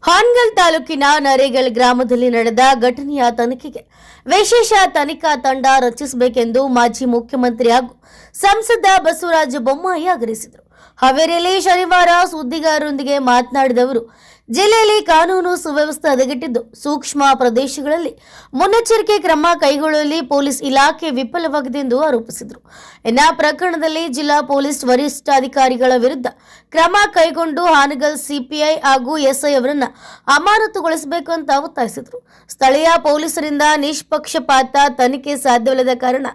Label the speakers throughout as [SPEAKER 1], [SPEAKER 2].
[SPEAKER 1] ಹಾನಗಲ್ ತಾಲೂಕಿನ ನರೇಗಲ್ ಗ್ರಾಮದಲ್ಲಿ ನಡೆದ ಘಟನೆಯ ತನಿಖೆಗೆ ವಿಶೇಷ ತನಿಖಾ ತಂಡ ರಚಿಸಬೇಕೆಂದು ಮಾಜಿ ಮುಖ್ಯಮಂತ್ರಿ ಹಾಗೂ ಸಂಸದ ಬಸವರಾಜ ಬೊಮ್ಮಾಯಿ ಆಗ್ರಹಿಸಿದರು. ಹಾವೇರಿಯಲ್ಲಿ ಶನಿವಾರ ಸುದ್ದಿಗಾರರೊಂದಿಗೆ ಮಾತನಾಡಿದ ಅವರು, ಜಿಲ್ಲೆಯಲ್ಲಿ ಕಾನೂನು ಸುವ್ಯವಸ್ಥೆ ಹದಗೆಟ್ಟಿದ್ದು, ಸೂಕ್ಷ್ಮ ಪ್ರದೇಶಗಳಲ್ಲಿ ಮುನ್ನೆಚ್ಚರಿಕೆ ಕ್ರಮ ಕೈಗೊಳ್ಳುವಲ್ಲಿ ಪೊಲೀಸ್ ಇಲಾಖೆ ವಿಫಲವಾಗಿದೆ ಎಂದು ಆರೋಪಿಸಿದರು. ಇನ್ನು ಪ್ರಕರಣದಲ್ಲಿ ಜಿಲ್ಲಾ ಪೊಲೀಸ್ ವರಿಷ್ಠಾಧಿಕಾರಿಗಳ ವಿರುದ್ಧ ಕ್ರಮ ಕೈಗೊಂಡು ಹಾನಗಲ್ ಸಿಪಿಐ ಹಾಗೂ ಎಸ್ಐ ಅವರನ್ನು ಅಮಾನತುಗೊಳಿಸಬೇಕು ಅಂತ ಒತ್ತಾಯಿಸಿದರು. ಸ್ಥಳೀಯ ಪೊಲೀಸರಿಂದ ನಿಷ್ಪಕ್ಷಪಾತ ತನಿಖೆ ಸಾಧ್ಯವಿಲ್ಲದ ಕಾರಣ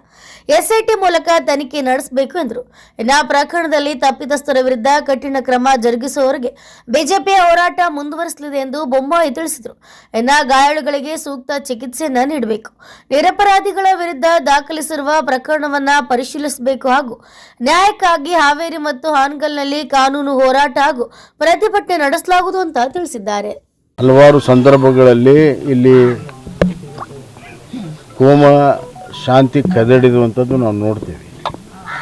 [SPEAKER 1] ಎಸ್ಐಟಿ ಮೂಲಕ ತನಿಖೆ ನಡೆಸಬೇಕು ಎಂದರು. ಇನ್ನು ಪ್ರಕರಣದಲ್ಲಿ ತಪ್ಪಿತಸ್ಥರ ವಿರುದ್ಧ ಕಠಿಣ ಕ್ರಮ ಜರುಗಿಸುವವರೆಗೆ ಬಿಜೆಪಿಯ ಹೋರಾಟ ಮುಂದುವರಿಸಲಿದೆ ಎಂದು ಬೊಮ್ಮಾಯಿ ತಿಳಿಸಿದರು. ಇನ್ನು ಗಾಯಾಳುಗಳಿಗೆ ಸೂಕ್ತ ಚಿಕಿತ್ಸೆಯನ್ನು ನೀಡಬೇಕು, ನಿರಪರಾಧಿಗಳ ವಿರುದ್ಧ ದಾಖಲಿಸಿರುವ ಪ್ರಕರಣವನ್ನು ಪರಿಶೀಲಿಸಬೇಕು ಹಾಗೂ ನ್ಯಾಯಕ್ಕಾಗಿ ಹಾವೇರಿ ಮತ್ತು ಹಾನಗಲ್ನಲ್ಲಿ ಕಾನೂನು ಹೋರಾಟ ಹಾಗೂ ಪ್ರತಿಭಟನೆ ನಡೆಸಲಾಗುವುದು ಅಂತ ತಿಳಿಸಿದ್ದಾರೆ.
[SPEAKER 2] ಹಲವಾರು ಸಂದರ್ಭಗಳಲ್ಲಿ ಇಲ್ಲಿ ಕೋಮ ಶಾಂತಿ ಕದಡಿರುವಂಥದ್ದು ನಾವು ನೋಡ್ತೀವಿ.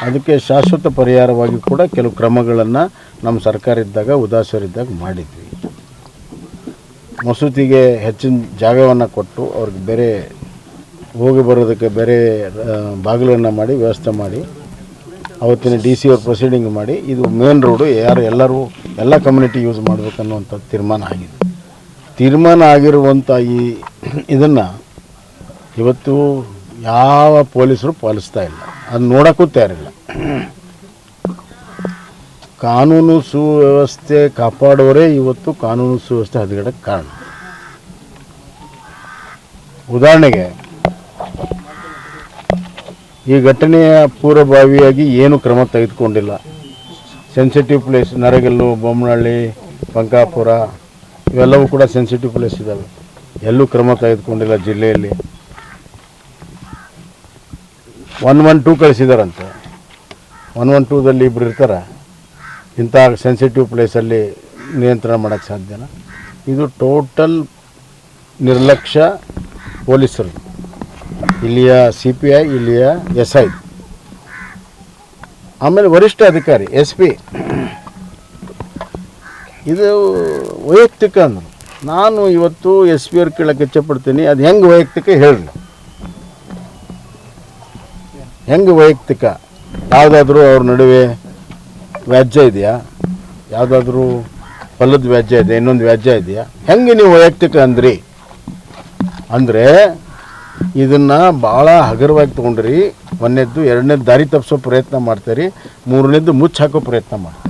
[SPEAKER 2] ಅದಕ್ಕೆ ಶಾಶ್ವತ ಪರಿಹಾರವಾಗಿ ಕೂಡ ಕೆಲವು ಕ್ರಮಗಳನ್ನು ನಮ್ಮ ಸರ್ಕಾರ ಇದ್ದಾಗ ಉದಾಸರಿದ್ದಾಗ ಮಾಡಿದ್ವಿ. ಮಸೂತಿಗೆ ಹೆಚ್ಚಿನ ಜಾಗವನ್ನು ಕೊಟ್ಟು ಅವ್ರಿಗೆ ಬೇರೆ ಹೋಗಿ ಬರೋದಕ್ಕೆ ಬೇರೆ ಬಾಗಿಲನ್ನು ಮಾಡಿ ವ್ಯವಸ್ಥೆ ಮಾಡಿ ಅವತ್ತಿನ DC ಅವ್ರ ಪ್ರೊಸೀಡಿಂಗ್ ಮಾಡಿ ಇದು ಮೇನ್ ರೋಡು ಎಲ್ಲ ಕಮ್ಯುನಿಟಿ ಯೂಸ್ ಮಾಡಬೇಕನ್ನುವಂಥ ತೀರ್ಮಾನ ಆಗಿರುವಂಥ ಇದನ್ನು ಇವತ್ತು ಯಾವ ಪೊಲೀಸರು ಪಾಲಿಸ್ತಾ ಇಲ್ಲ, ಅದು ನೋಡೋಕ್ಕೂ ತಯಾರಿಲ್ಲ. ಕಾನೂನು ಸುವ್ಯವಸ್ಥೆ ಕಾಪಾಡೋರೇ ಇವತ್ತು ಕಾನೂನು ಸುವ್ಯವಸ್ಥೆ ಹದಗೆಡಕ್ಕೆ ಕಾರಣ. ಉದಾಹರಣೆಗೆ ಈ ಘಟನೆಯ ಪೂರ್ವಭಾವಿಯಾಗಿ ಏನು ಕ್ರಮ ತೆಗೆದುಕೊಂಡಿಲ್ಲ. ಸೆನ್ಸಿಟಿವ್ ಪ್ಲೇಸ್ ನರೇಗಲ್ಲು, ಬೊಮ್ಮನಹಳ್ಳಿ, ಬಂಕಾಪುರ ಇವೆಲ್ಲವೂ ಕೂಡ ಸೆನ್ಸಿಟಿವ್ ಪ್ಲೇಸ್ ಇದ್ದಾವೆ. ಎಲ್ಲೂ ಕ್ರಮ ತೆಗೆದುಕೊಂಡಿಲ್ಲ. ಜಿಲ್ಲೆಯಲ್ಲಿ 112 ಕಳಿಸಿದಾರಂತೆ. 112ದಲ್ಲಿ ಇಬ್ಬರು ಇರ್ತಾರೆ. ಇಂಥ ಸೆನ್ಸಿಟಿವ್ ಪ್ಲೇಸಲ್ಲಿ ನಿಯಂತ್ರಣ ಮಾಡೋಕ್ಕೆ ಸಾಧ್ಯನಾ? ಇದು ಟೋಟಲ್ ನಿರ್ಲಕ್ಷ್ಯ ಪೊಲೀಸರು, ಇಲ್ಲಿಯ CPI, ಇಲ್ಲಿಯ SI, ಆಮೇಲೆ ವರಿಷ್ಠ ಅಧಿಕಾರಿ SP. ಇದು ವೈಯಕ್ತಿಕ ಅಂದರು. ನಾನು ಇವತ್ತು SP ಅವ್ರು ಕೇಳೋಕ್ಕೆ ಇಚ್ಛೆಪಡ್ತೀನಿ, ಅದು ಹೆಂಗೆ ವೈಯಕ್ತಿಕ ಹೇಳಿ, ಹೆಂಗೆ ವೈಯಕ್ತಿಕ? ಯಾವುದಾದ್ರೂ ಅವ್ರ ನಡುವೆ ವ್ಯಾಜ್ಯ ಇದೆಯಾ? ಯಾವುದಾದ್ರೂ ಹೊಲದ ವ್ಯಾಜ್ಯ ಇದೆ, ಇನ್ನೊಂದು ವ್ಯಾಜ್ಯ ಇದೆಯಾ? ಹೆಂಗೆ ನೀವು ವೈಯಕ್ತಿಕ ಅಂದ್ರಿ ಅಂದರೆ ಇದನ್ನು ಭಾಳ ಹಗುರವಾಗಿ ತೊಗೊಂಡ್ರಿ. ಒಂದನೇದ್ದು, ಎರಡನೇದು ದಾರಿ ತಪ್ಪಿಸೋ ಪ್ರಯತ್ನ ಮಾಡ್ತೀರಿ, ಮೂರನೇದ್ದು ಮುಚ್ಚಿ ಹಾಕೋ ಪ್ರಯತ್ನ ಮಾಡ್ತೀರಿ.